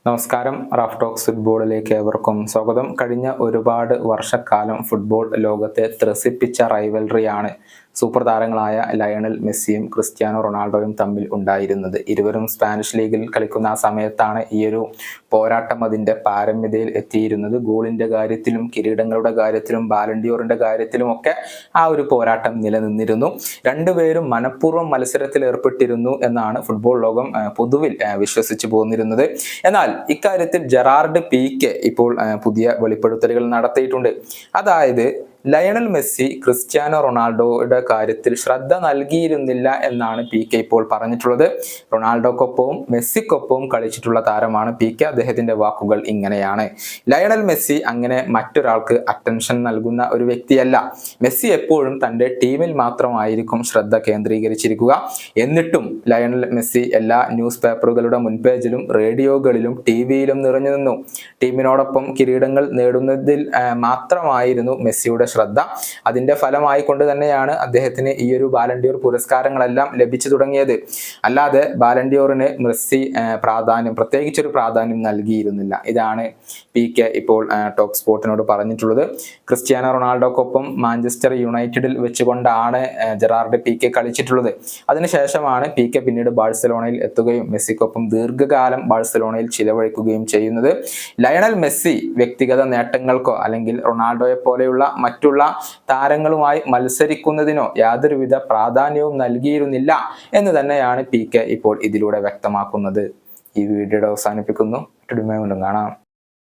നമസ്കാരം. Raf talks ഫുട്ബോളിലേക്ക് ഏവർക്കും സ്വാഗതം. കഴിഞ്ഞ ഒരുപാട് വർഷക്കാലം ഫുട്ബോൾ ലോകത്തെ ത്രസിപ്പിച്ച റൈവൽറിയാണ് സൂപ്പർ താരങ്ങളായ ലയണൽ മെസ്സിയും ക്രിസ്ത്യാനോ റൊണാൾഡോയും തമ്മിൽ ഉണ്ടായിരുന്നത്. ഇരുവരും സ്പാനിഷ് ലീഗിൽ കളിക്കുന്ന ആ സമയത്താണ് ഈ ഒരു പോരാട്ടം അതിന്റെ പാരമ്യതയിൽ എത്തിയിരുന്നത്. ഗോളിന്റെ കാര്യത്തിലും കിരീടങ്ങളുടെ കാര്യത്തിലും ബാലൻഡിയോറിന്റെ കാര്യത്തിലും ഒക്കെ ആ ഒരു പോരാട്ടം നിലനിന്നിരുന്നു. രണ്ടുപേരും മനഃപൂർവ്വം മത്സരത്തിൽ ഏർപ്പെട്ടിരുന്നു എന്നാണ് ഫുട്ബോൾ ലോകം പൊതുവിൽ വിശ്വസിച്ചു പോന്നിരുന്നത്. എന്നാൽ ഇക്കാര്യത്തിൽ ജെറാർഡ് പീക്കെ ഇപ്പോൾ പുതിയ വെളിപ്പെടുത്തലുകൾ നടത്തിയിട്ടുണ്ട്. അതായത് ലയണൽ മെസ്സി ക്രിസ്ത്യാനോ റൊണാൾഡോയുടെ കാര്യത്തിൽ ശ്രദ്ധ നൽകിയിരുന്നില്ല എന്നാണ് പീക്കെ ഇപ്പോൾ പറഞ്ഞിട്ടുള്ളത്. റൊണാൾഡോക്കൊപ്പവും മെസ്സിക്കൊപ്പവും കളിച്ചിട്ടുള്ള താരമാണ് പീക്കെ. അദ്ദേഹത്തിന്റെ വാക്കുകൾ ഇങ്ങനെയാണ്: ലയണൽ മെസ്സി അങ്ങനെ മറ്റൊരാൾക്ക് അറ്റൻഷൻ നൽകുന്ന ഒരു വ്യക്തിയല്ല. മെസ്സി എപ്പോഴും തന്റെ ടീമിൽ മാത്രമായിരിക്കും ശ്രദ്ധ കേന്ദ്രീകരിച്ചിരിക്കുക. എന്നിട്ടും ലയണൽ മെസ്സി എല്ലാ ന്യൂസ് പേപ്പറുകളുടെ മുൻപേജിലും റേഡിയോകളിലും ടിവിയിലും നിറഞ്ഞു നിന്നു. ടീമിനോടൊപ്പം കിരീടങ്ങൾ നേടുന്നതിൽ മാത്രമായിരുന്നു മെസ്സിയുടെ ശ്രദ്ധ. അതിന്റെ ഫലമായി കൊണ്ട് തന്നെയാണ് അദ്ദേഹത്തിന് ഈ ഒരു ബാലൻഡിയോർ പുരസ്കാരങ്ങളെല്ലാം ലഭിച്ചു തുടങ്ങിയത്. അല്ലാതെ ബാലൻഡിയോറിന് മെസ്സി പ്രത്യേകിച്ചൊരു പ്രാധാന്യം നൽകിയിരുന്നില്ല. ഇതാണ് പീക്കെ ഇപ്പോൾ ടോക്ക് സ്പോർട്ടിനോട് പറഞ്ഞിട്ടുള്ളത്. ക്രിസ്ത്യാനോ റൊണാൾഡോക്കൊപ്പം മാഞ്ചസ്റ്റർ യുണൈറ്റഡിൽ വെച്ചുകൊണ്ടാണ് ജെറാർഡ് പീക്കെ കളിച്ചിട്ടുള്ളത്. അതിനുശേഷമാണ് പീക്കെ പിന്നീട് ബാഴ്സലോണയിൽ എത്തുകയും മെസ്സിക്കൊപ്പം ദീർഘകാലം ബാഴ്സലോണയിൽ ചിലവഴിക്കുകയും ചെയ്യുന്നത്. ലയണൽ മെസ്സി വ്യക്തിഗത നേട്ടങ്ങൾക്കോ അല്ലെങ്കിൽ റൊണാൾഡോയെ പോലെയുള്ള മറ്റുള്ള താരങ്ങളുമായി മത്സരിക്കുന്നതിനോ യാതൊരുവിധ പ്രാധാന്യവും നൽകിയിരുന്നില്ല എന്ന് തന്നെയാണ് പീക്കെ ഇപ്പോൾ ഇതിലൂടെ വ്യക്തമാക്കുന്നത്. ഈ വീഡിയോയുടെ അവസാനിപ്പിക്കുന്നു. കാണാം.